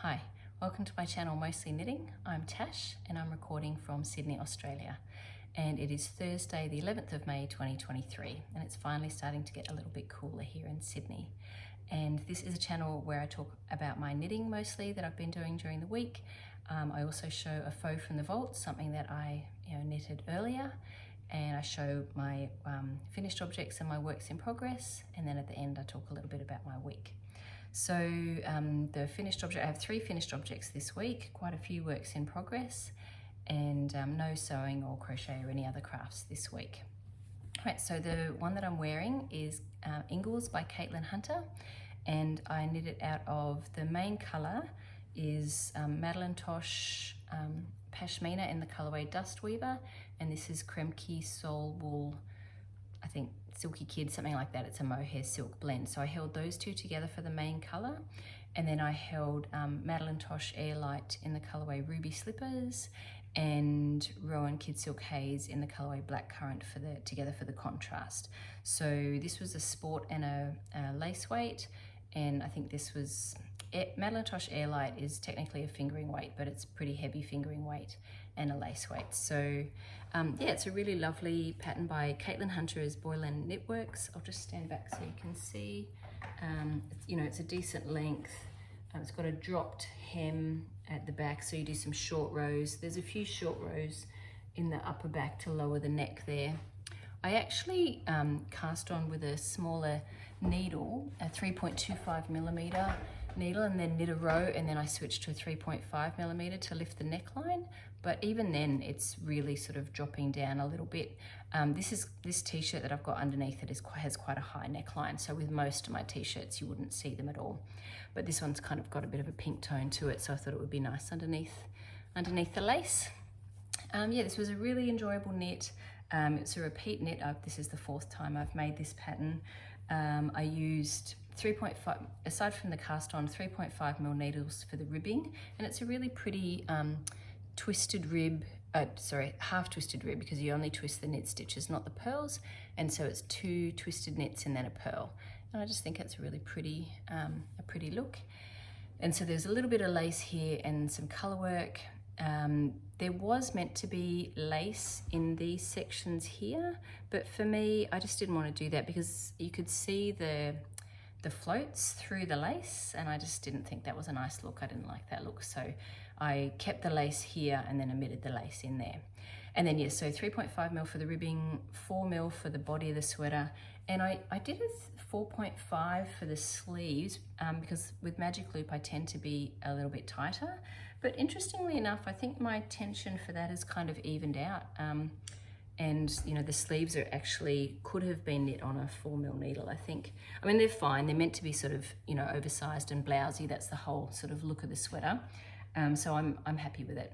Hi, welcome to my channel Mostly Knitting. I'm Tash and I'm recording from Sydney, Australia. And it is Thursday the 11th of May 2023 and it's finally starting to get a little bit cooler here in Sydney. And this is a channel where I talk about my knitting mostly that I've been doing during the week. I also show a faux from the vault, something that I knitted earlier. And I show my finished objects and my works in progress. And then at the end I talk a little bit about my week. So the finished object, I have 3 finished objects this week, quite a few works in progress, and no sewing or crochet or any other crafts this week. Right, so the one that I'm wearing is Ingalls by Caitlin Hunter, and I knit it out of, the main colour is Madelinetosh Pashmina in the colourway Dust Weaver, and this is Kremke Soul Wool, I think Silky Kid, something like that. It's a Mohair silk blend. So I held those two together for the main colour, and then I held Madelinetosh Air Light in the colourway Ruby Slippers and Rowan Kidsilk Haze in the colourway Blackcurrant together for the contrast. So this was a sport and a lace weight, and I think this was Madelinetosh Air Light is technically a fingering weight, but it's pretty heavy fingering weight and a lace weight. So yeah, it's a really lovely pattern by Caitlin Hunter's Boyland Knitworks. I'll just stand back so you can see. It's a decent length. It's got a dropped hem at the back, so you do some short rows. There's a few short rows in the upper back to lower the neck there. I actually cast on with a smaller needle, a 3.25mm needle, and then knit a row, and then I switched to a 3.5mm to lift the neckline. But even then it's really sort of dropping down a little bit. This t-shirt that I've got underneath it has quite a high neckline, so with most of my t-shirts you wouldn't see them at all, but this one's kind of got a bit of a pink tone to it, so I thought it would be nice underneath the lace. Yeah, this was a really enjoyable knit. It's a repeat knit. This is the 4th time I've made this pattern. I used 3.5, aside from the cast on, 3.5mm needles for the ribbing, and it's a really pretty twisted rib, half twisted rib, because you only twist the knit stitches, not the pearls, and so it's 2 twisted knits and then a pearl, and I just think it's a really pretty, a pretty look. And so there's a little bit of lace here and some colour work. There was meant to be lace in these sections here, but for me, I just didn't want to do that because you could see the floats through the lace, and I just didn't think that was a nice look. I didn't like that look, so I kept the lace here and then omitted the lace in there. And then, yes, so 3.5mm for the ribbing, 4mm for the body of the sweater, and I did a 4.5 for the sleeves because with Magic Loop I tend to be a little bit tighter, but interestingly enough I think my tension for that is kind of evened out. And the sleeves are actually could have been knit on a 4mm needle, I think. I mean, they're fine. They're meant to be sort of oversized and blousy. That's the whole sort of look of the sweater. So I'm happy with it.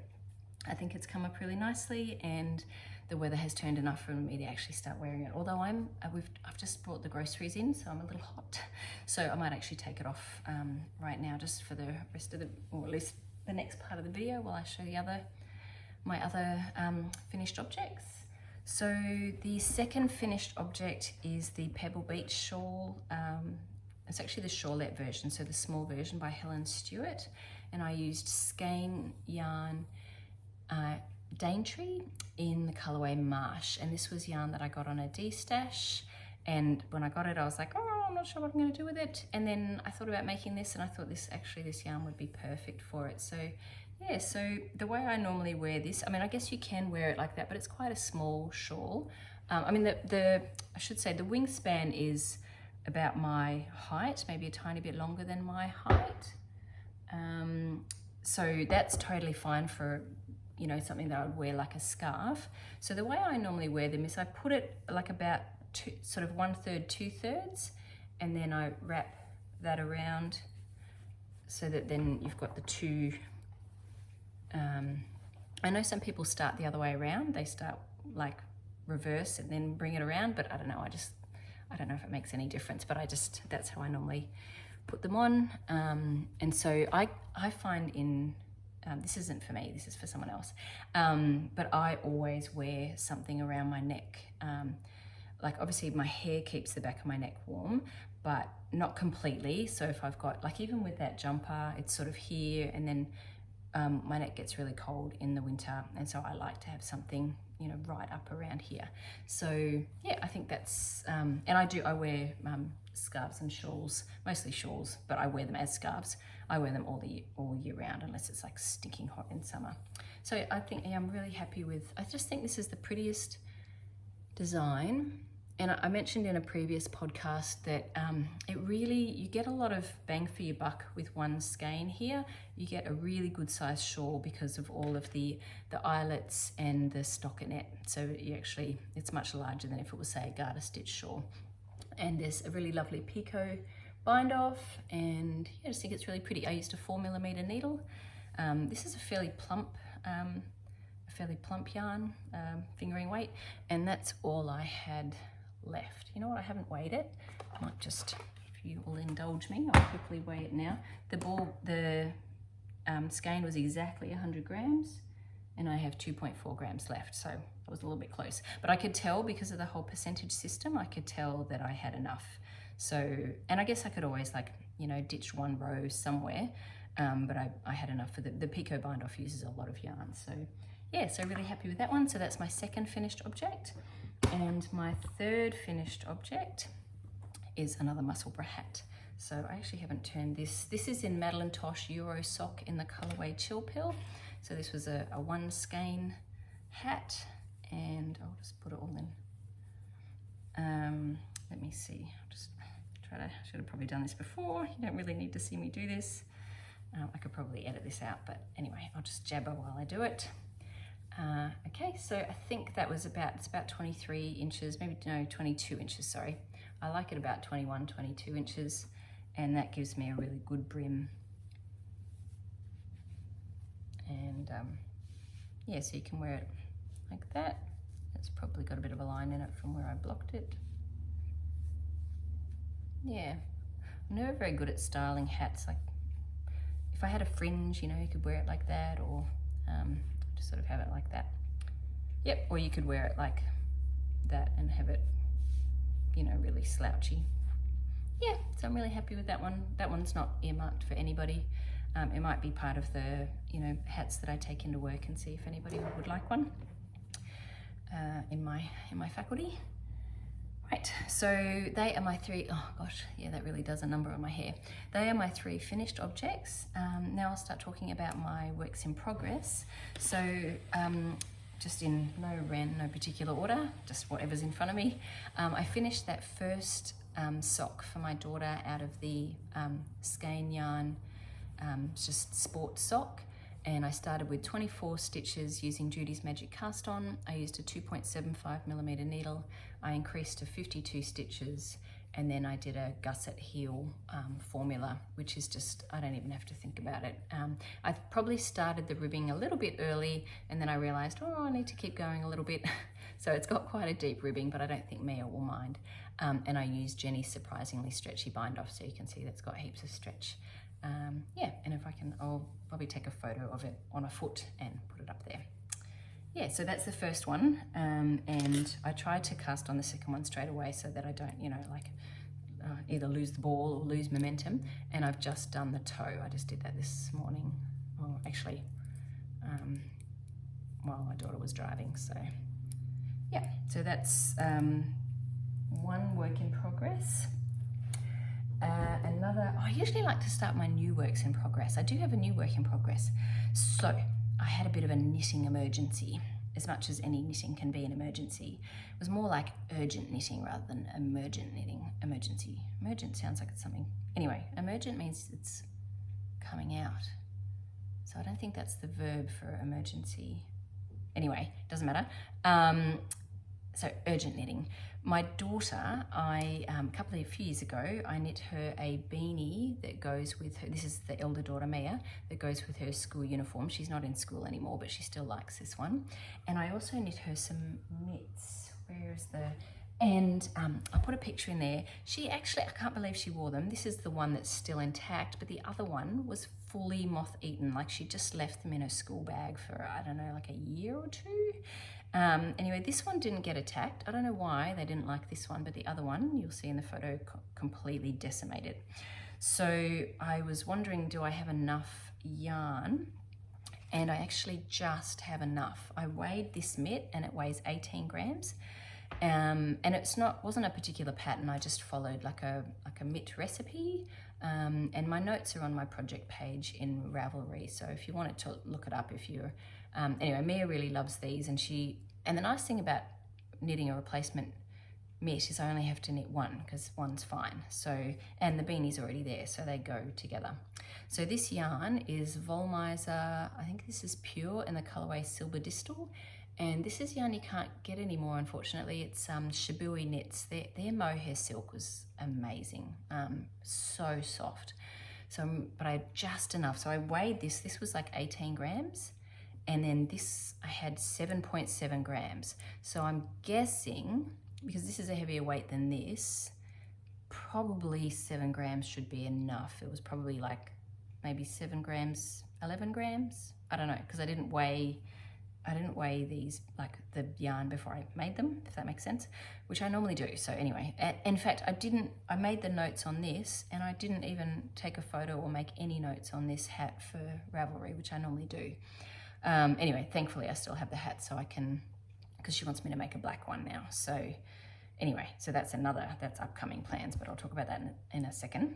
I think it's come up really nicely, and the weather has turned enough for me to actually start wearing it. Although I've just brought the groceries in, so I'm a little hot. So I might actually take it off right now, just for the rest of or at least the next part of the video, while I show my other finished objects. So the second finished object is the Pebble Beach shawl. It's actually the shawlette version, so the small version by Helen Stewart. And I used Skein yarn Daintree in the colourway Marsh. And this was yarn that I got on a D-stash. And when I got it, I was like, oh, I'm not sure what I'm going to do with it. And then I thought about making this, and I thought this yarn would be perfect for it. So yeah, so the way I normally wear this, I mean, I guess you can wear it like that, but it's quite a small shawl. I mean, I should say the wingspan is about my height, maybe a tiny bit longer than my height. So that's totally fine for, something that I would wear like a scarf. So the way I normally wear them is I put it like about sort of 1/3, 2/3, and then I wrap that around so that then you've got the two. I know some people start the other way around. They start like reverse and then bring it around, but I don't know. I don't know if it makes any difference, but that's how I normally put them on. And so I find this isn't for me, this is for someone else. But I always wear something around my neck. Like obviously my hair keeps the back of my neck warm, but not completely. So if I've got, like even with that jumper, it's sort of here, and then my neck gets really cold in the winter, and so I like to have something, you know, right up around here. So yeah, I think that's, and I wear scarves and shawls, mostly shawls, but I wear them as scarves. I wear them all year round, unless it's like stinking hot in summer. So I think, yeah, I'm really happy with, I just think this is the prettiest design. And I mentioned in a previous podcast that it really, you get a lot of bang for your buck with one skein here. You get a really good size shawl because of all of the eyelets and the stockinette. So you actually, it's much larger than if it was, say, a garter stitch shawl. And there's a really lovely picot bind off, and yeah, I just think it's really pretty. I used a 4mm needle. This is a fairly plump yarn, fingering weight, and that's all I had left. You know what, I haven't weighed it. I might just, if you will indulge me, I'll quickly weigh it now. The skein was exactly 100 grams, and I have 2.4 grams left, so I was a little bit close. But I could tell, because of the whole percentage system, I could tell that I had enough. So, and I guess I could always, like, you know, ditch one row somewhere, but I had enough for the picot bind off uses a lot of yarn. So yeah, so really happy with that one. So that's my second finished object. And my third finished object is another Musselburgh hat. So I actually haven't turned this. This is in Madelinetosh Euro Sock in the colorway Chill Pill. So this was a one skein hat, and I'll just put it all in. Let me see, I'll just try to, should have probably done this before. You don't really need to see me do this. I could probably edit this out, but anyway, I'll just jabber while I do it. Okay, so I think that was it's about 23 inches, maybe, no, 22 inches, sorry. I like it about 21, 22 inches, and that gives me a really good brim. And yeah, so you can wear it like that. It's probably got a bit of a line in it from where I blocked it. Yeah, I'm never very good at styling hats. Like, if I had a fringe, you know, you could wear it like that, or just sort of have it like that. Yep, or you could wear it like that and have it, you know, really slouchy. Yeah, so I'm really happy with that one. That one's not earmarked for anybody. It might be part of the, you know, hats that I take into work and see if anybody would like one in my faculty. Right, so they are my three, oh gosh, yeah, that really does a number on my hair. They are my three finished objects. Now I'll start talking about my works in progress. So just in no particular order, just whatever's in front of me. I finished that first sock for my daughter out of the Skein yarn, just sport sock. And I started with 24 stitches using Judy's Magic Cast On. I used a 2.75mm needle. I increased to 52 stitches, and then I did a gusset heel formula, which is just, I don't even have to think about it. I probably started the ribbing a little bit early, and then I realized, oh, I need to keep going a little bit. So it's got quite a deep ribbing, but I don't think Mia will mind. And I used Jenny's surprisingly stretchy bind off, so you can see that's got heaps of stretch. Yeah, and if I can, I'll probably take a photo of it on a foot and put it up there. Yeah, so that's the first one, and I tried to cast on the second one straight away so that I don't, you know, like either lose the ball or lose momentum, and I've just done the toe. I just did that this morning, well, actually, while my daughter was driving, so yeah, so that's one work in progress. Another, I usually like to start my new works in progress. I do have a new work in progress. So I had a bit of a knitting emergency, as much as any knitting can be an emergency. It was more like urgent knitting rather than emergent knitting. Emergency. Emergent sounds like it's something. Anyway, emergent means it's coming out. So I don't think that's the verb for emergency. Anyway, doesn't matter. So urgent knitting. My daughter, a few years ago, I knit her a beanie that goes with her, this is the elder daughter Mia, that goes with her school uniform. She's not in school anymore, but she still likes this one. And I also knit her some mitts. Where is the, and I put a picture in there. She actually, I can't believe she wore them. This is the one that's still intact, but the other one was fully moth-eaten. Like she just left them in her school bag for, I don't know, like a year or two. Anyway, this one didn't get attacked. I don't know why they didn't like this one, but the other one, you'll see in the photo, completely decimated. So I was wondering, do I have enough yarn? And I actually just have enough. I weighed this mitt and it weighs 18 grams. And wasn't a particular pattern. I just followed like a mitt recipe. And my notes are on my project page in Ravelry. So if you wanted to look it up, if you're, anyway, Mia really loves these, and the nice thing about knitting a replacement mitt is I only have to knit one because one's fine. So, and the beanie's already there, so they go together. So this yarn is Wollmeise, I think this is pure in the colorway Silberdistl. And this is yarn you can't get anymore, unfortunately. It's Shibui knits. Their mohair silk was amazing, so soft. So, but I had just enough. So I weighed this. This was like 18 grams, and then this I had 7.7 grams. So I'm guessing, because this is a heavier weight than this, probably 7 grams should be enough. It was probably like maybe 7 grams, 11 grams. I don't know, because I didn't weigh these, like the yarn, before I made them, if that makes sense, which I normally do. So anyway, in fact, I made the notes on this, and I didn't even take a photo or make any notes on this hat for Ravelry, which I normally do. Anyway, thankfully I still have the hat, so I can, because she wants me to make a black one now. So anyway, so that's upcoming plans, but I'll talk about that in a second.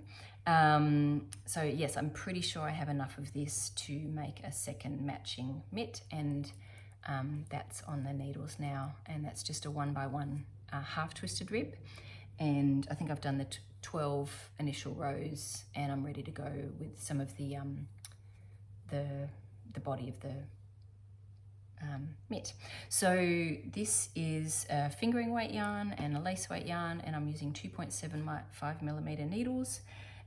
So yes, I'm pretty sure I have enough of this to make a second matching mitt, and that's on the needles now, and that's just a 1x1 half twisted rib, and I think I've done the 12 initial rows, and I'm ready to go with some of the body of the mitt. So this is a fingering weight yarn and a lace weight yarn, and I'm using 2.75mm needles,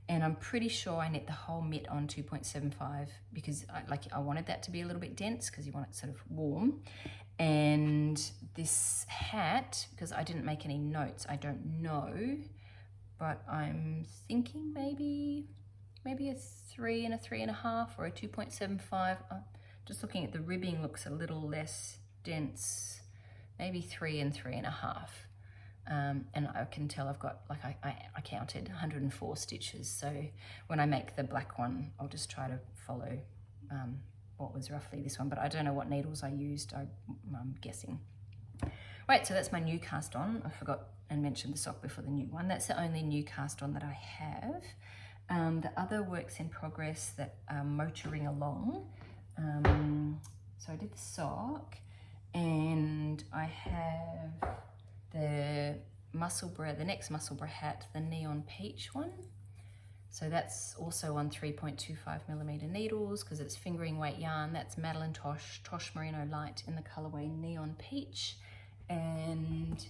and I'm pretty sure I knit the whole mitt on 2.75 because I wanted that to be a little bit dense, because you want it sort of warm. And this hat, because I didn't make any notes, I don't know, but I'm thinking maybe a 3 and a 3.5 or a 2.75. Just looking at the ribbing, looks a little less dense, maybe 3 and 3.5. And I can tell I've got, like I counted 104 stitches. So when I make the black one, I'll just try to follow what was roughly this one, but I don't know what needles I used. I'm guessing. Right, so that's my new cast on. I forgot and mentioned the sock before the new one. That's the only new cast on that I have. The other works in progress that are motoring along. So I did the sock, and I have the next Musselburgh hat, the neon peach one. So that's also on 3.25mm needles, because it's fingering weight yarn. That's Madelinetosh Tosh Merino Light in the colorway neon peach. And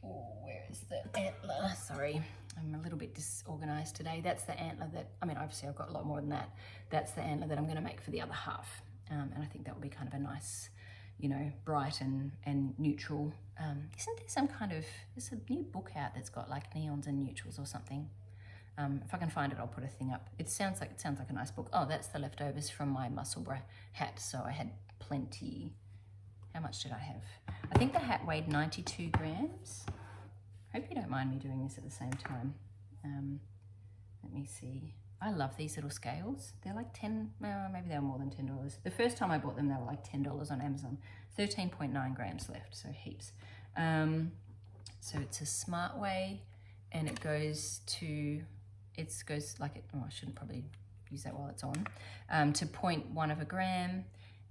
where is the antler? Sorry, I'm a little bit disorganized today. That's the antler that, I mean, obviously I've got a lot more than that. That's the antler that I'm going to make for the other half. And I think that will be kind of a nice, you know, bright and neutral. Isn't there some kind of, there's a new book out that's got like neons and neutrals or something. If I can find it, I'll put a thing up. It sounds like a nice book. Oh, that's the leftovers from my Musselburgh hat. So I had plenty. How much did I have? I think the hat weighed 92 grams. Hope you don't mind me doing this at the same time. Let me see. I love these little scales. They're like 10, maybe they were more than $10. The first time I bought them, they were like $10 on Amazon. 13.9 grams left, so heaps. So it's a smart way, and it goes to, I shouldn't probably use that while it's on, to 0.1 of a gram,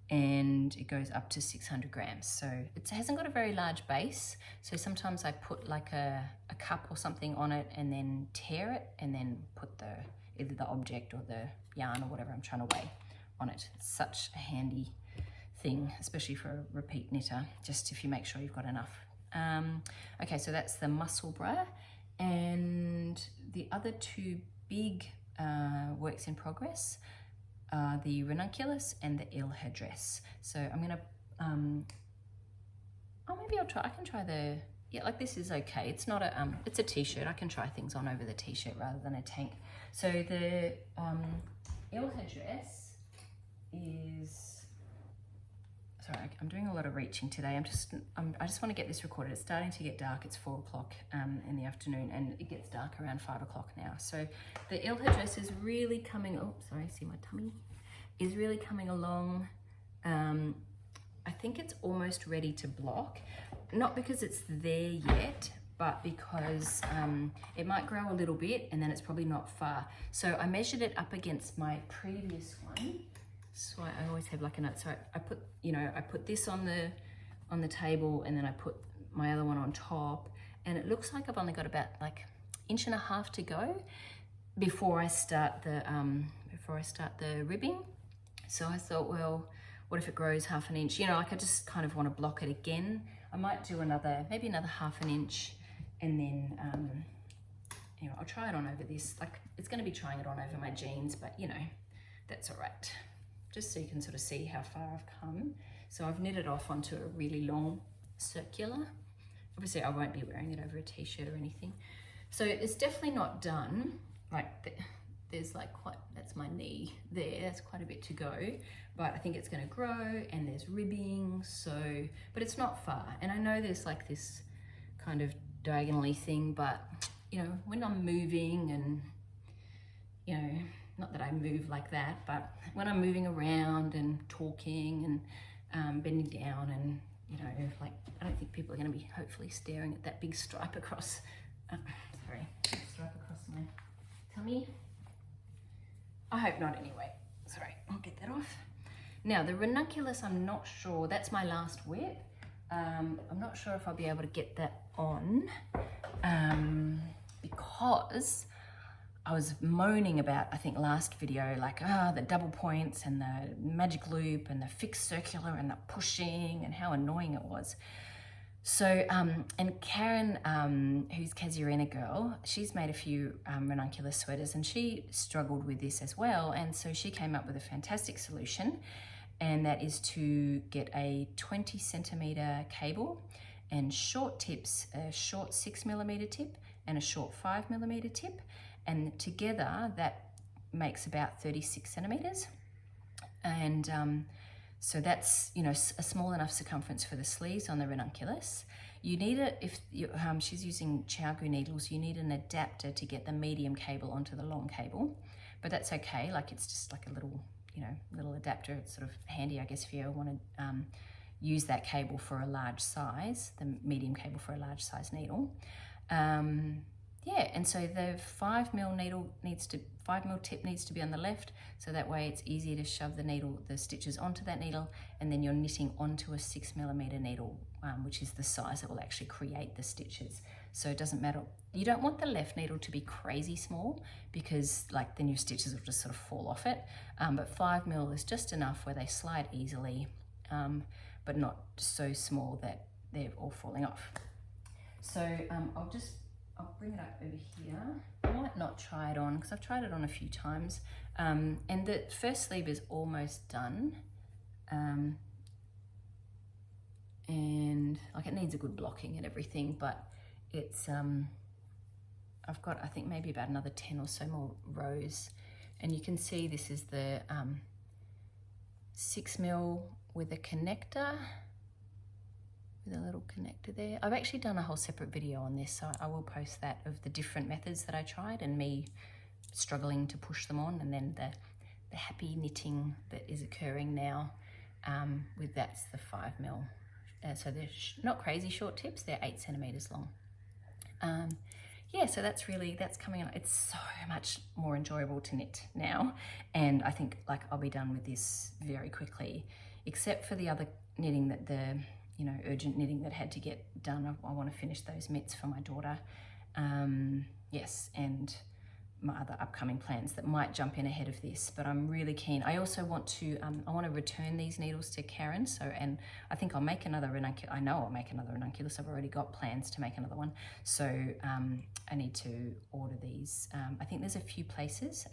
and it goes up to 600 grams. So it hasn't got a very large base. So sometimes I put like a cup or something on it and then tear it and then put either the object or the yarn or whatever I'm trying to weigh on it. It's such a handy thing, especially for a repeat knitter, just if you make sure you've got enough. Okay, so that's the Musselburgh, and the other two big works in progress are the Ranunculus and the Eyre dress. So I'm gonna, maybe I can try the, yeah, like this is okay. It's not a, it's a t-shirt. I can try things on over the t-shirt rather than a tank. So the Eyre dress is, sorry, I'm doing a lot of reaching today. I just want to get this recorded. It's starting to get dark. It's 4 o'clock in the afternoon, and it gets dark around 5 o'clock now. So the Eyre dress is really coming, oh, sorry, see my tummy, is really coming along. I think it's almost ready to block, not because it's there yet, but because it might grow a little bit and then it's probably not far. So I measured it up against my previous one. So I always have like a note. So I put, you know, I put this on the table, and then I put my other one on top, and it looks like I've only got about like 1.5 inches to go before I start the ribbing. So I thought, well, what if it grows 1/2 inch? You know, like I just kind of want to block it again. I might do maybe another 1/2 inch, and then, you know, I'll try it on over this. Like, it's going to be trying it on over my jeans, but you know, that's all right. Just so you can sort of see how far I've come. So I've knitted off onto a really long circular. Obviously, I won't be wearing it over a t-shirt or anything. So it's definitely not done. Like, there's like that's my knee there. That's quite a bit to go, but I think it's going to grow, and there's ribbing. So, but it's not far. And I know there's like this kind of diagonally thing, but you know, when I'm moving, and you know, not that I move like that, but when I'm moving around and talking and bending down, and you know, like, I don't think people are going to be hopefully staring at that big stripe across, stripe across my tummy. I hope not anyway. Sorry, I'll get that off. Now the ranunculus, I'm not sure, that's my last whip. I'm not sure if I'll be able to get that on because I was moaning about, I think last video, like, the double points and the magic loop and the fixed circular and the pushing and how annoying it was. So, and Karen, who's Casuarina girl, she's made a few ranunculus sweaters, and she struggled with this as well. And so she came up with a fantastic solution, and that is to get a 20 centimeter cable and short tips, a short 6mm tip and a short 5mm tip. And together that makes about 36 centimeters. And so that's, you know, a small enough circumference for the sleeves on the ranunculus. You need it, if she's using Chiagu needles, you need an adapter to get the medium cable onto the long cable, but that's okay. Like, it's just like a little, you know, little adapter. It's sort of handy, I guess, if you want to use that cable for a large size, the medium cable for a large size needle. Yeah, and so the 5mm tip needs to be on the left, so that way it's easier to shove the stitches onto that needle, and then you're knitting onto a 6mm needle, which is the size that will actually create the stitches. So it doesn't matter. You don't want the left needle to be crazy small, because like then your stitches will just sort of fall off it. But 5mm is just enough where they slide easily, but not so small that they're all falling off. So I'll bring it up over here. I might not try it on because I've tried it on a few times. And the first sleeve is almost done. And like, it needs a good blocking and everything, but it's, I've got, I think maybe about another 10 or so more rows. And you can see this is the 6mm with a connector. With a little connector there. I've actually done a whole separate video on this, so I will post that, of the different methods that I tried and me struggling to push them on, and then the happy knitting that is occurring now with that's the 5mm. So they're not crazy short tips, they're 8 centimeters long. Yeah, so that's coming on. It's so much more enjoyable to knit now, and I think like I'll be done with this very quickly, except for the other knitting that urgent knitting that had to get done. I want to finish those mitts for my daughter. Yes, and my other upcoming plans that might jump in ahead of this, but I'm really keen. I also want to, I want to return these needles to Karen. So, and I think I'll make another ranunculus. I know I'll make another ranunculus. I've already got plans to make another one. So I need to order these. I think there's a few places.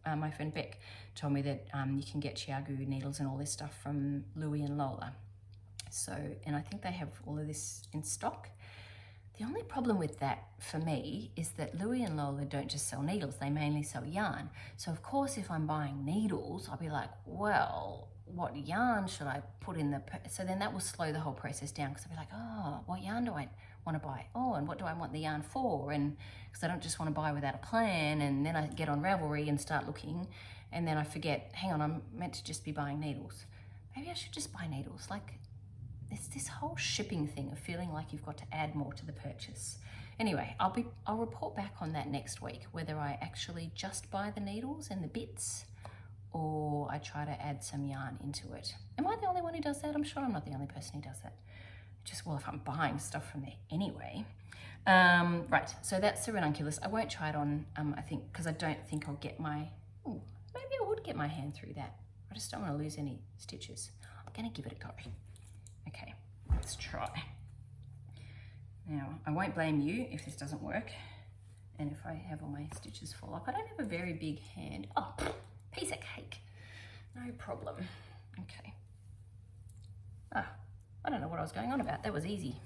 My friend Beck told me that you can get Chiagu needles and all this stuff from Louis and Lola. So, and I think they have all of this in stock. The only problem with that for me is that Louis and Lola don't just sell needles, they mainly sell yarn. So of course, if I'm buying needles, I'll be like, well, what yarn should I put in the, so then that will slow the whole process down, because I'll be like, oh, what yarn do I want to buy? Oh, and what do I want the yarn for? And because I don't just want to buy without a plan, and then I get on Ravelry and start looking, and then I forget, hang on, I'm meant to just be buying needles. Maybe I should just buy needles. Like, it's this whole shipping thing of feeling like you've got to add more to the purchase. Anyway, I'll report back on that next week, whether I actually just buy the needles and the bits, or I try to add some yarn into it. Am I the only one who does that? I'm sure I'm not the only person who does that. Just, well, if I'm buying stuff from there anyway. Right, so that's the ranunculus. I won't try it on, I think, because I don't think I'll get my, ooh, maybe I would get my hand through that. I just don't want to lose any stitches. I'm gonna give it a go. Okay, let's try. Now, I won't blame you if this doesn't work, and if I have all my stitches fall off. I don't have a very big hand. Oh, piece of cake. No problem. Okay. Ah, I don't know what I was going on about. That was easy.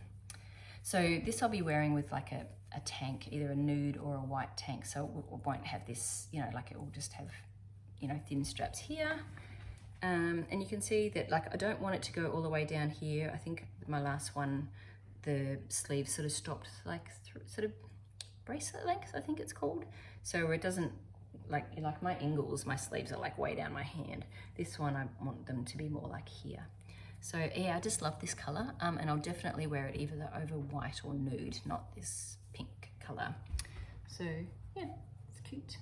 So this I'll be wearing with like a tank, either a nude or a white tank, so it won't have this, you know, like it will just have, you know, thin straps here. And you can see that, like, I don't want it to go all the way down here. I think my last one, the sleeve sort of stopped like sort of bracelet length, I think it's called. So it doesn't, like my Ingalls, my sleeves are like way down my hand. This one, I want them to be more like here. So yeah, I just love this color, and I'll definitely wear it either over white or nude, not this pink color. So yeah, it's cute.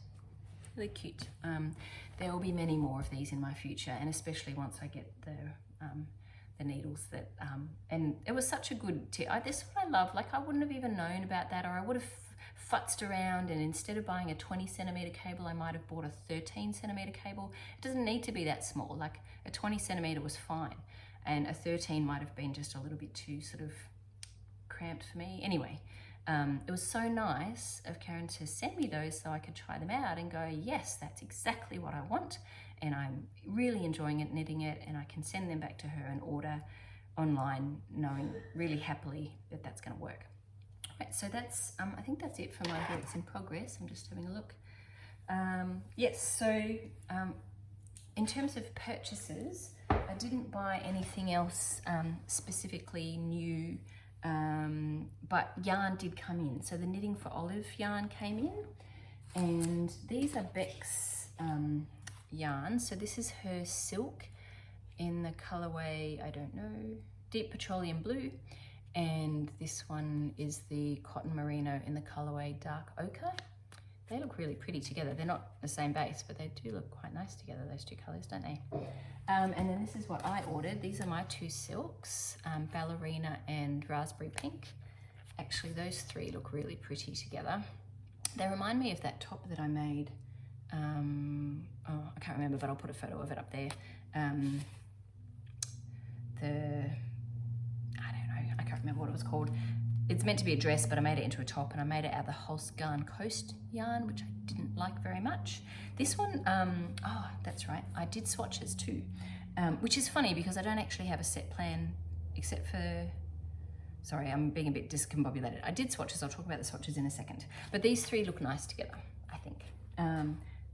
Really cute. There will be many more of these in my future, and especially once I get the needles that, and it was such a good tip. This is what I love. Like, I wouldn't have even known about that, or I would have futzed around, and instead of buying a 20 centimeter cable, I might have bought a 13 centimeter cable. It doesn't need to be that small. Like, a 20 centimeter was fine, and a 13 might have been just a little bit too sort of cramped for me. Anyway, it was so nice of Karen to send me those so I could try them out and go, yes, that's exactly what I want. And I'm really enjoying it, knitting it, and I can send them back to her and order online, knowing really happily that that's going to work. Right, so that's, I think that's it for my works in progress. I'm just having a look. Yes, so in terms of purchases, I didn't buy anything else specifically new, but yarn did come in. So the Knitting for Olive yarn came in, and these are Beck's yarn. So this is her silk in the colorway, I don't know, Deep Petroleum Blue, and this one is the Cotton Merino in the colorway Dark Ochre. They look really pretty together. They're not the same base, but they do look quite nice together, those two colors, don't they? And then this is what I ordered. These are my two silks, Ballerina and Raspberry Pink. Actually, those three look really pretty together. They remind me of that top that I made. Oh, I can't remember, but I'll put a photo of it up there. I don't know, I can't remember what it was called. It's meant to be a dress, but I made it into a top, and I made it out of the Holsgarn Coast yarn, which I didn't like very much. This one, oh, that's right, I did swatches too, which is funny because I don't actually have a set plan, except for, sorry, I'm being a bit discombobulated. I did swatches, I'll talk about the swatches in a second, but these three look nice together, I think.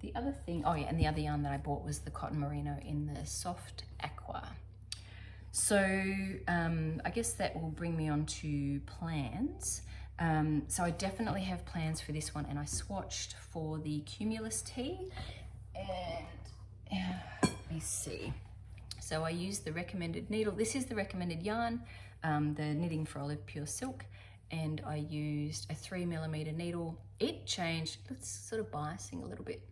The other thing, oh yeah, and the other yarn that I bought was the Cotton Merino in the Soft Aqua. So I guess that will bring me on to plans. So I definitely have plans for this one, and I swatched for the Cumulus Tea, and let me see. So I used the recommended needle. This is the recommended yarn, the Knitting for Olive Pure Silk, and I used a 3mm needle. It changed, it's sort of biasing a little bit.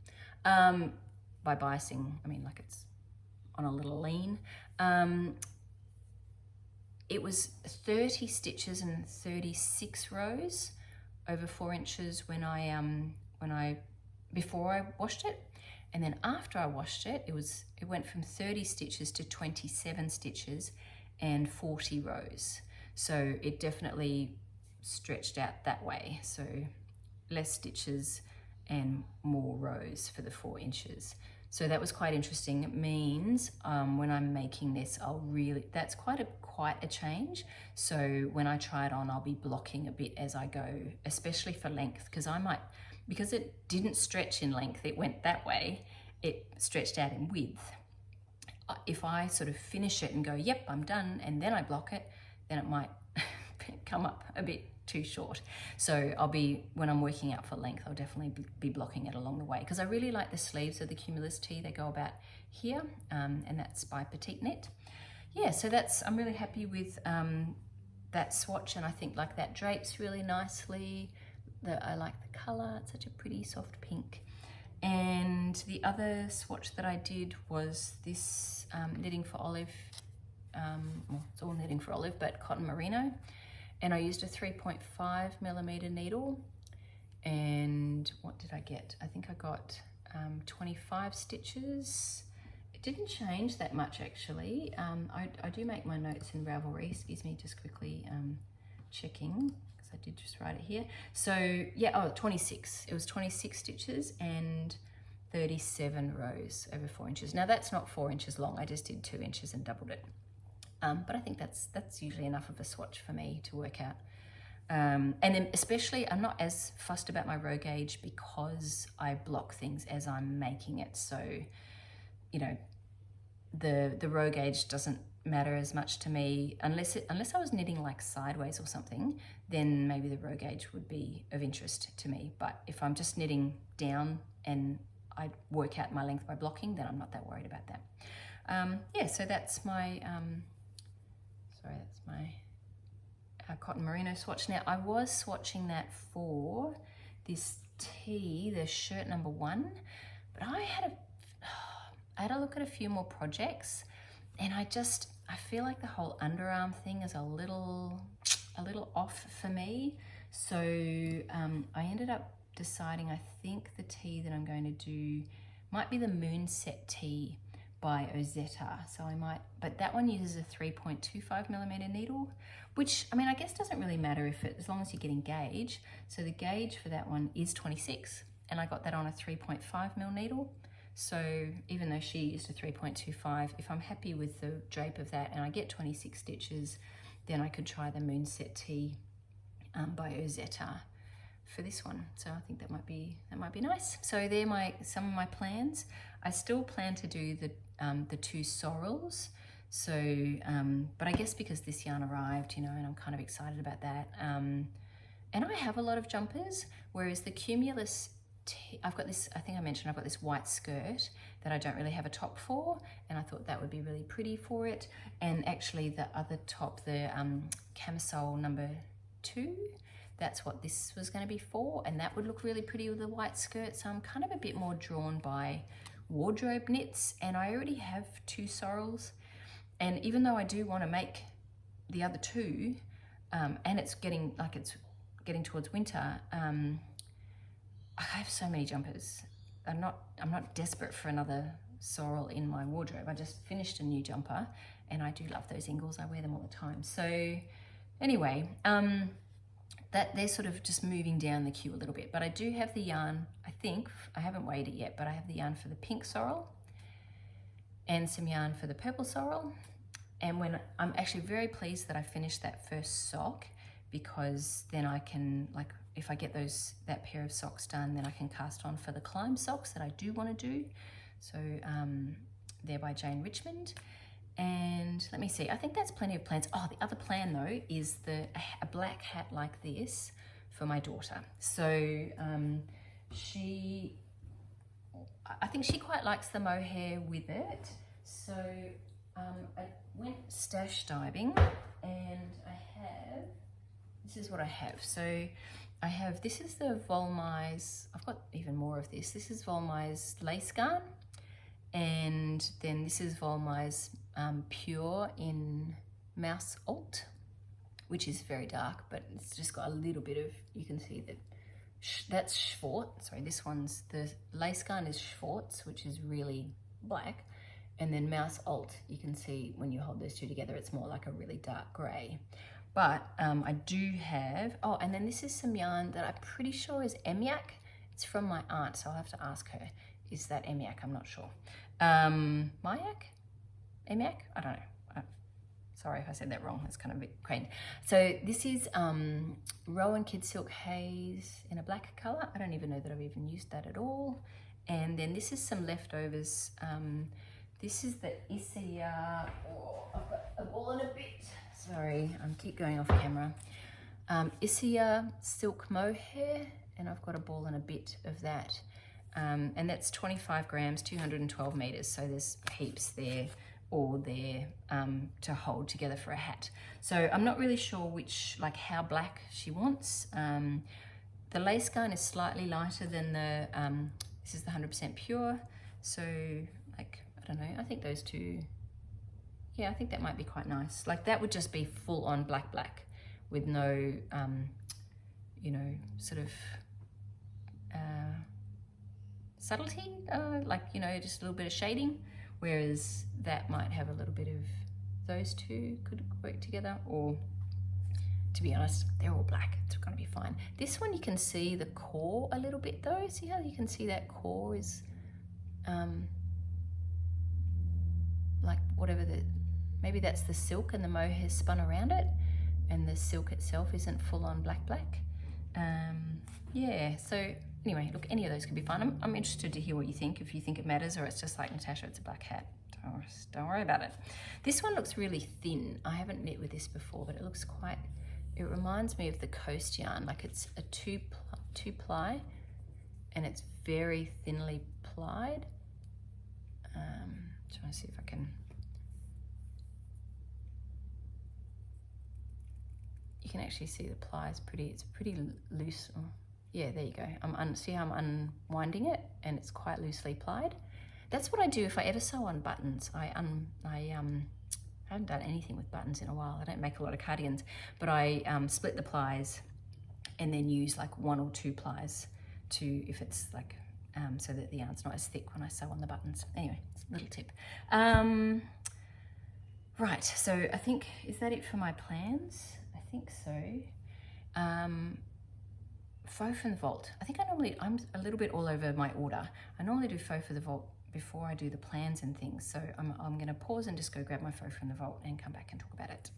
By biasing, I mean like it's on a little lean. It was 30 stitches and 36 rows over 4 inches when before I washed it, and then after I washed it, it went from 30 stitches to 27 stitches and 40 rows. So it definitely stretched out that way. So less stitches and more rows for the 4 inches. So that was quite interesting. It means when I'm making this, that's quite a change. So when I try it on, I'll be blocking a bit as I go, especially for length, because it didn't stretch in length, it went that way, it stretched out in width. If I sort of finish it and go, yep, I'm done, and then I block it, then it might come up a bit too short. So when I'm working out for length, I'll definitely be blocking it along the way, because I really like the sleeves of the Cumulus tee. They go about here, and that's by Petite Knit. Yeah, so I'm really happy with that swatch, and I think like that drapes really nicely. I like the color, it's such a pretty soft pink. And the other swatch that I did was this Knitting for Olive, well, it's all Knitting for Olive, but cotton merino. And I used a 3.5mm needle. And what did I get? I think I got 25 stitches. It didn't change that much actually. I do make my notes in Ravelry. Excuse me, just quickly checking, because I did just write it here. So yeah, 26. It was 26 stitches and 37 rows over 4 inches. Now that's not 4 inches long. I just did 2 inches and doubled it. But I think that's usually enough of a swatch for me to work out. And then especially, I'm not as fussed about my row gauge because I block things as I'm making it. So, you know, the row gauge doesn't matter as much to me unless I was knitting like sideways or something, then maybe the row gauge would be of interest to me. But if I'm just knitting down and I work out my length by blocking, then I'm not that worried about that. Yeah, so that's my cotton merino swatch. Now I was swatching that for this tee, the shirt number 1, but I had a look at a few more projects, and I feel like the whole underarm thing is a little off for me. So I ended up deciding, I think the tee that I'm going to do might be the Moonset tee by Ysolda. So but that one uses a 3.25mm needle, which, I mean, I guess doesn't really matter as long as you're getting gauge. So the gauge for that one is 26, and I got that on a 3.5mm needle. So even though she used a 3.25, if I'm happy with the drape of that and I get 26 stitches, then I could try the Moonset tee by Ysolda for this one. So I think that might be nice. So they're some of my plans. I still plan to do the 2 sorrels. So, but I guess because this yarn arrived, you know, and I'm kind of excited about that. And I have a lot of jumpers, whereas the Cumulus I've got this, I think I mentioned I've got this white skirt that I don't really have a top for, and I thought that would be really pretty for it. And actually the other top, the camisole number 2, that's what this was going to be for, and that would look really pretty with the white skirt. So I'm kind of a bit more drawn by wardrobe knits, and I already have 2 sorrels. And even though I do want to make the other 2, and it's getting towards winter, I have so many jumpers. I'm not desperate for another sorrel in my wardrobe. I just finished a new jumper, and I do love those Ingalls. I wear them all the time. So anyway, that they're sort of just moving down the queue a little bit. But I do have the yarn, I think, I haven't weighed it yet, but I have the yarn for the pink sorrel and some yarn for the purple sorrel. And I'm actually very pleased that I finished that first sock, because then I can, like, if I get that pair of socks done, then I can cast on for the climb socks that I do want to do. So they're by Jane Richmond. And let me see, I think that's plenty of plans. Oh, the other plan though is a black hat like this for my daughter. So I think she quite likes the mohair with it. So I went stash diving, and this is what I have. So this is the Wollmeise, I've got even more of this. This is Wollmeise lace yarn, and then this is Wollmeise pure in Mouse Alt, which is very dark, but it's just got a little bit of, you can see that that's Fjord. Sorry, the lace yarn is Fjord's, which is really black, and then Mouse Alt, you can see when you hold those 2 together, it's more like a really dark grey. But I do have, and then this is some yarn that I'm pretty sure is Emiak. It's from my aunt, so I'll have to ask her is that emiac? I'm not sure. Emiac? I don't know. Sorry if I said that wrong. That's kind of a bit craned. So this is Rowan Kidsilk Haze in a black colour. I don't even know that I've even used that at all. And then this is some leftovers. This is the Isia. Oh, I've got a ball and a bit. Sorry, I keep going off camera. Isia Silk Mohair, and I've got a ball and a bit of that. And that's 25 grams, 212 meters. So there's heaps there, all there to hold together for a hat. So I'm not really sure which, like how black she wants. The lace Skein is slightly lighter than the, this is the 100% pure. So like, I don't know, I think those two, yeah, I think that might be quite nice. Like that would just be full on black with no, you know, sort of subtlety, like, you know, just a little bit of shading. Whereas that might have a little bit of, those two could work together, or to be honest, they're all black, it's gonna be fine. This one you can see the core a little bit though. See how you can see that core is like whatever the, maybe that's the silk and the mohair spun around it, and the silk itself isn't full on black. Yeah, so anyway, look, any of those could be fun. I'm interested to hear what you think, if you think it matters, or it's just like, Natasha, it's a black hat. Don't worry about it. This one looks really thin. I haven't knit with this before, but it looks quite, it reminds me of the Coast yarn. Like it's a two ply, and it's very thinly plied. Trying to see if I can. You can actually see the plies it's pretty loose. Oh, yeah, there you go. See how I'm unwinding it, and it's quite loosely plied. That's what I do if I ever sew on buttons. I haven't done anything with buttons in a while. I don't make a lot of cardigans, but I split the plies and then use like 1 or 2 plies to, if it's like, so that the yarn's not as thick when I sew on the buttons. Anyway, it's a little tip. Right, so I think, is that it for my plans? I think so. Faux from the vault. I think I'm a little bit all over my order. I normally do faux for the vault before I do the plans and things. So I'm gonna pause and just go grab my faux from the vault and come back and talk about it.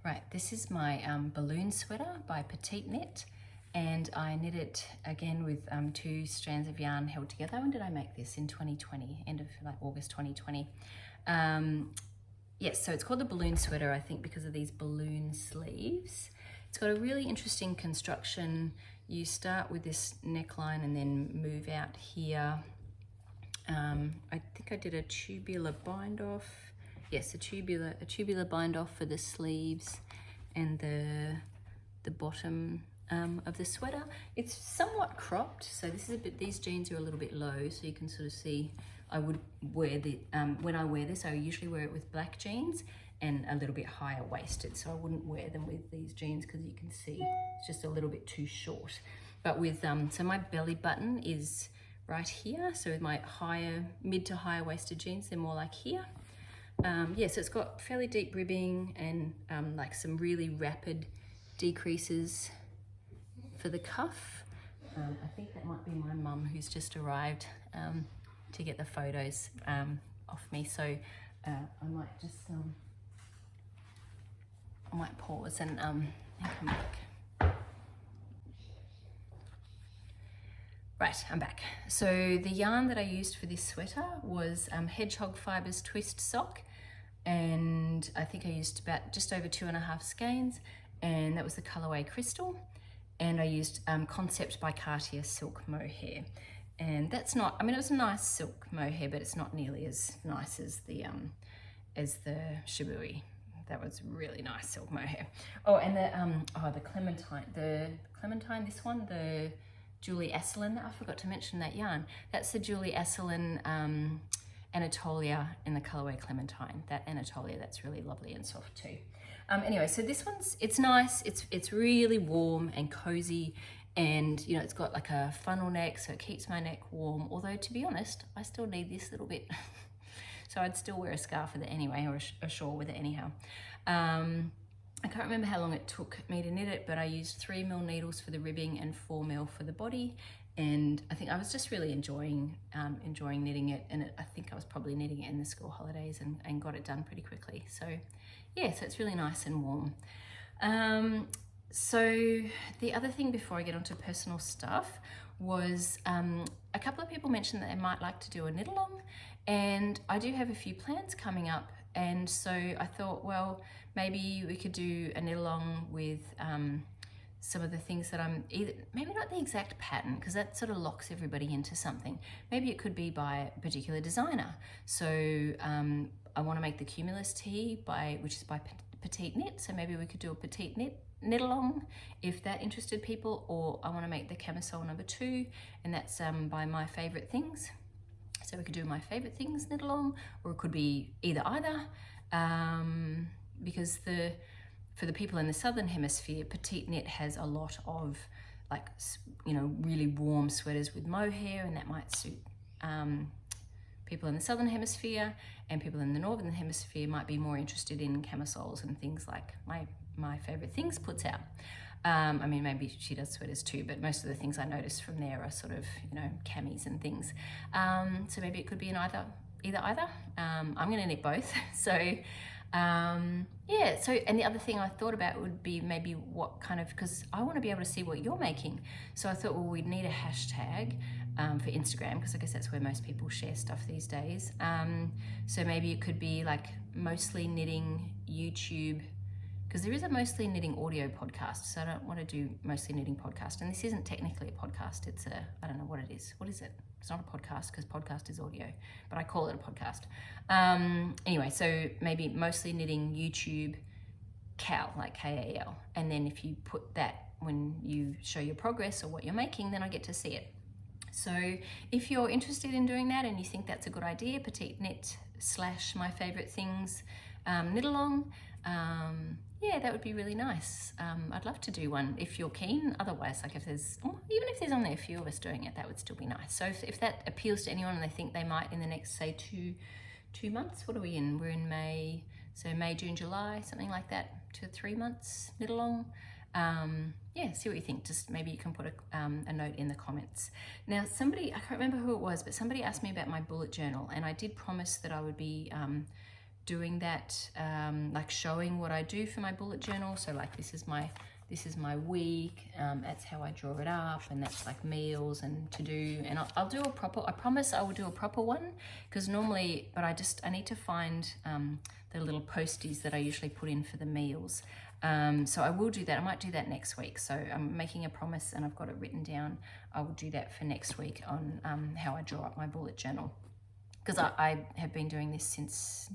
Right, this is my balloon sweater by Petite Knit, and I knit it again with 2 strands of yarn held together. When did I make this? In 2020, end of like August 2020. Yes, so it's called the balloon sweater, I think, because of these balloon sleeves. It's got a really interesting construction. You start with this neckline and then move out here. I think I did a tubular bind off. Yes, a tubular bind off for the sleeves and the bottom of the sweater. It's somewhat cropped, so this is a bit, these jeans are a little bit low, so you can sort of see. I would wear the, when I wear this, I usually wear it with black jeans and a little bit higher waisted. So I wouldn't wear them with these jeans because you can see it's just a little bit too short. But with, so my belly button is right here. So with my mid to higher waisted jeans, they're more like here. Yeah, so it's got fairly deep ribbing and like some really rapid decreases for the cuff. I think that might be my mum who's just arrived to get the photos off me. So I might just, I might pause and come back. Right, I'm back. So the yarn that I used for this sweater was Hedgehog Fibers Twist Sock, and I think I used about just over 2.5 skeins, and that was the colorway Crystal. And I used Concept by Cartier Silk Mohair. And that's not, I mean, it was a nice silk mohair, but it's not nearly as nice as the Shibui. That was really nice silk mohair. Oh, and the Clementine, this one, the Julie Asselin, I forgot to mention that yarn. That's the Julie Asselin Anatolia in the colorway Clementine. That Anatolia, that's really lovely and soft too. Anyway, so this one's, it's nice. It's really warm and cozy. And, you know, it's got like a funnel neck, so it keeps my neck warm. Although, to be honest, I still need this little bit. So I'd still wear a scarf with it anyway, or a shawl with it anyhow. I can't remember how long it took me to knit it, but I used 3mm needles for the ribbing and 4mm for the body. And I think I was just really enjoying knitting it, and I think I was probably knitting it in the school holidays and got it done pretty quickly. So yeah, so it's really nice and warm. So the other thing before I get onto personal stuff was a couple of people mentioned that they might like to do a knit along, and I do have a few plans coming up, and so I thought, well, maybe we could do a knit along with some of the things that I'm maybe not the exact pattern, because that sort of locks everybody into something. Maybe it could be by a particular designer. So I want to make the Cumulus tee which is by Petite Knit, so maybe we could do a Petite knit along if that interested people, or I want to make the camisole number 2, and that's by My Favorite Things. So we could do My Favorite Things knit along, or it could be either, because for the people in the Southern Hemisphere, Petite Knit has a lot of like, you know, really warm sweaters with mohair, and that might suit people in the Southern Hemisphere, and people in the Northern Hemisphere might be more interested in camisoles and things like my Favorite Things puts out. I mean, maybe she does sweaters too, but most of the things I notice from there are sort of, you know, camis and things. So maybe it could be an either. I'm gonna knit both. So yeah, so, and the other thing I thought about would be maybe what kind of, because I want to be able to see what you're making. So I thought, well, we'd need a hashtag for Instagram, because I guess that's where most people share stuff these days. So maybe it could be like Mostly Knitting YouTube, because there is a Mostly Knitting audio podcast, so I don't want to do Mostly Knitting podcast. And this isn't technically a podcast, it's I don't know what it is. What is it? It's not a podcast, because podcast is audio, but I call it a podcast. Anyway, so maybe Mostly Knitting YouTube Cal, like K-A-L. And then if you put that when you show your progress or what you're making, then I get to see it. So if you're interested in doing that and you think that's a good idea, Petite Knit / My Favorite Things knit along, yeah, that would be really nice. I'd love to do one if you're keen. Otherwise, like even if there's only a few of us doing it, that would still be nice. So if that appeals to anyone and they think they might in the next, say, two months, what are we in? We're in May, so May, June, July, something like that, 2 or 3 months knit along. Yeah, see what you think. Just maybe you can put a note in the comments. Now, somebody, I can't remember who it was, but somebody asked me about my bullet journal, and I did promise that I would be doing that, like showing what I do for my bullet journal. So like this is my week, that's how I draw it up, and that's like meals and to do, and I'll do a proper, I promise I will do a proper one, because normally, but I need to find the little posties that I usually put in for the meals. So I will do that. I might do that next week. So I'm making a promise, and I've got it written down. I will do that for next week on how I draw up my bullet journal, because I have been doing this since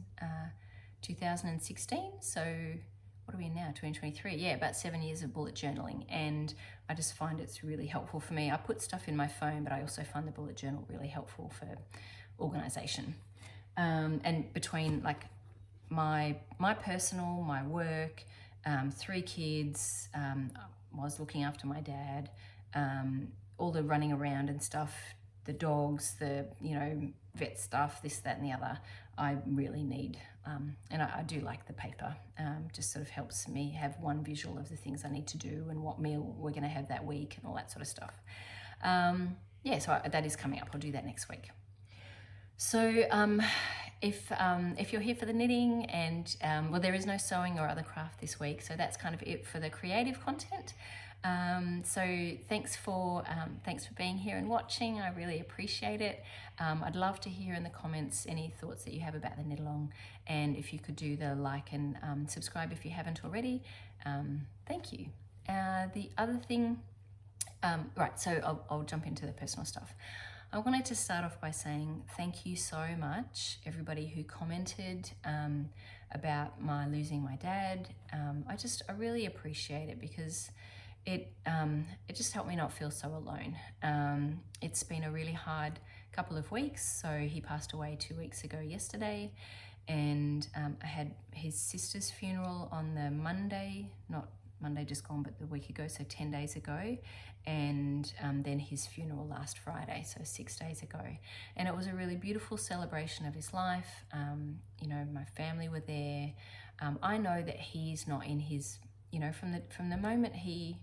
2016. So what are we in now, 2023? Yeah, about 7 years of bullet journaling, and I just find it's really helpful for me. I put stuff in my phone, but I also find the bullet journal really helpful for organization. And between like my personal, my work, 3 kids, was looking after my dad, all the running around and stuff, the dogs, the, you know, vet stuff, this, that, and the other, I really need, and I do like the paper, just sort of helps me have one visual of the things I need to do and what meal we're going to have that week and all that sort of stuff. Yeah, so that is coming up. I'll do that next week. So if you're here for the knitting, and well, there is no sewing or other craft this week, so that's kind of it for the creative content. So thanks for being here and watching. I really appreciate it. I'd love to hear in the comments any thoughts that you have about the knit along, and if you could do the like and subscribe if you haven't already. Thank you. The other thing, right, so I'll jump into the personal stuff. I wanted to start off by saying thank you so much, everybody who commented about my losing my dad. I really appreciate it, because it just helped me not feel so alone. It's been a really hard couple of weeks. So he passed away 2 weeks ago yesterday, and I had his sister's funeral on the Monday, not Monday just gone, but the week ago, so 10 days ago, and then his funeral last Friday, so 6 days ago. And it was a really beautiful celebration of his life. You know, my family were there. I know that he's not in his, you know, from the moment he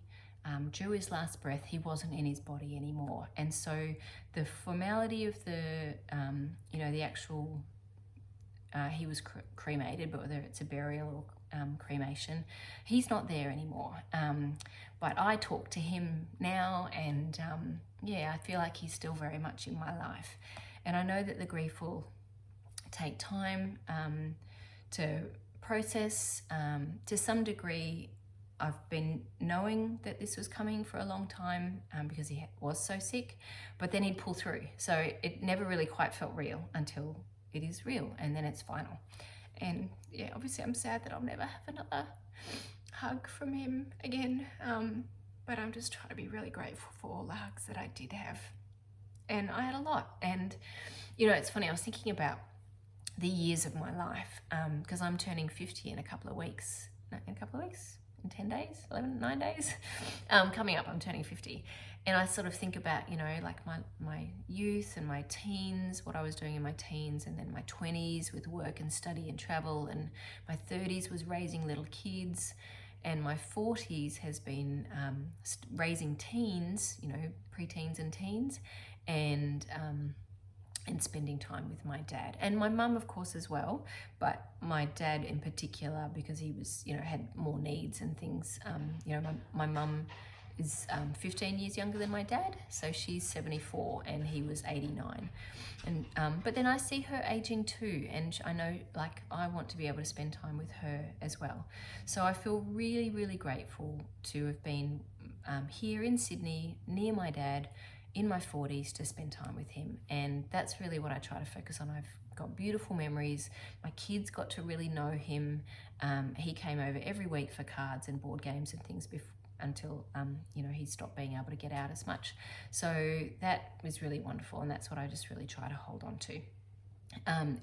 drew his last breath, he wasn't in his body anymore. And so the formality of the, you know, the actual, he was cremated, but whether it's a burial or cremation, he's not there anymore. But I talk to him now, and yeah, I feel like he's still very much in my life. And I know that the grief will take time to process. To some degree, I've been knowing that this was coming for a long time because he was so sick, but then he'd pull through. So it never really quite felt real until it is real, and then it's final. And yeah, obviously I'm sad that I'll never have another hug from him again, but I'm just trying to be really grateful for all the hugs that I did have. And I had a lot. And you know, it's funny, I was thinking about the years of my life, because I'm turning 50 in a couple of weeks. No, in a couple of weeks? In 10 days? 9 days? Coming up, I'm turning 50. And I sort of think about, you know, like my youth and my teens, what I was doing in my teens, and then my 20s with work and study and travel, and my 30s was raising little kids, and my 40s has been raising teens, you know, preteens and teens, and spending time with my dad and my mum, of course, as well, but my dad in particular, because he was, you know, had more needs and things. You know, my mum is 15 years younger than my dad, so she's 74 and he was 89. And but then I see her aging too, and I know, like, I want to be able to spend time with her as well. So I feel really, really grateful to have been here in Sydney near my dad in my 40s to spend time with him. And that's really what I try to focus on. I've got beautiful memories. My kids got to really know him. He came over every week for cards and board games and things until you know, he stopped being able to get out as much. So that was really wonderful, and that's what I just really try to hold on to.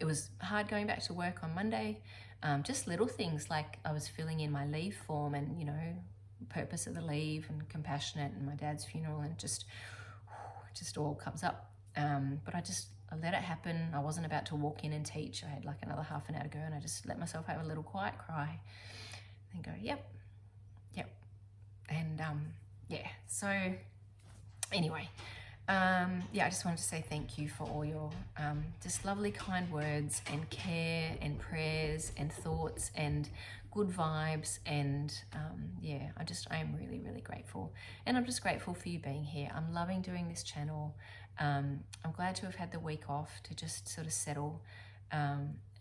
It was hard going back to work on Monday. Just little things like I was filling in my leave form, and you know, purpose of the leave and compassionate and my dad's funeral, and just all comes up. But I let it happen. I wasn't about to walk in and teach. I had like another half an hour to go, and I just let myself have a little quiet cry and go, yep. And yeah, so anyway, yeah, I just wanted to say thank you for all your just lovely, kind words and care and prayers and thoughts and good vibes. And yeah, I am really, really grateful. And I'm just grateful for you being here. I'm loving doing this channel. I'm glad to have had the week off to just sort of settle.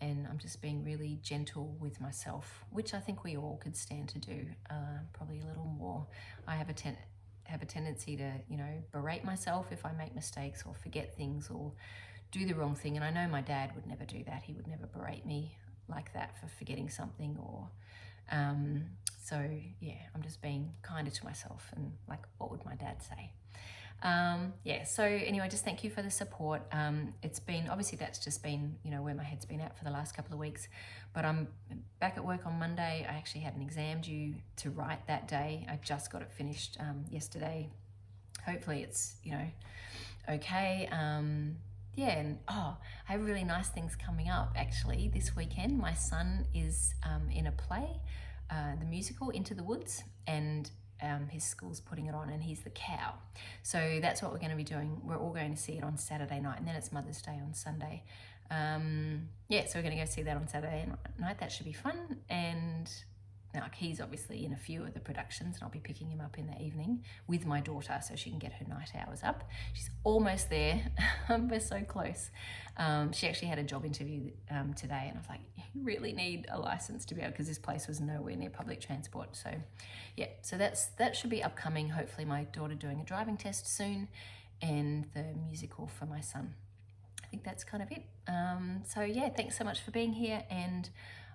And I'm just being really gentle with myself, which I think we all could stand to do, probably a little more. I have a tendency to, you know, berate myself if I make mistakes or forget things or do the wrong thing. And I know my dad would never do that. He would never berate me like that for forgetting something or, so yeah, I'm just being kinder to myself, and like, what would my dad say? Yeah, so anyway, just thank you for the support. It's been, obviously that's just been, you know, where my head's been at for the last couple of weeks, but I'm back at work on Monday. I actually had an exam due to write that day. I just got it finished yesterday. Hopefully it's, you know, okay. Yeah, and I have really nice things coming up actually this weekend. My son is in a play, the musical Into the Woods, and his school's putting it on, and he's the cow. So that's what we're going to be doing. We're all going to see it on Saturday night, and then it's Mother's Day on Sunday. Yeah, so we're going to go see that on Saturday night. That should be fun. And now, he's obviously in a few of the productions, and I'll be picking him up in the evening with my daughter so she can get her night hours up. She's almost there. We're so close. She actually had a job interview today, and I was like, you really need a license to be able, because this place was nowhere near public transport. So yeah, so that should be upcoming. Hopefully my daughter doing a driving test soon, and the musical for my son. I think that's kind of it. So yeah, thanks so much for being here, and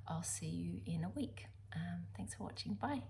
I'll see you in a week. Thanks for watching. Bye.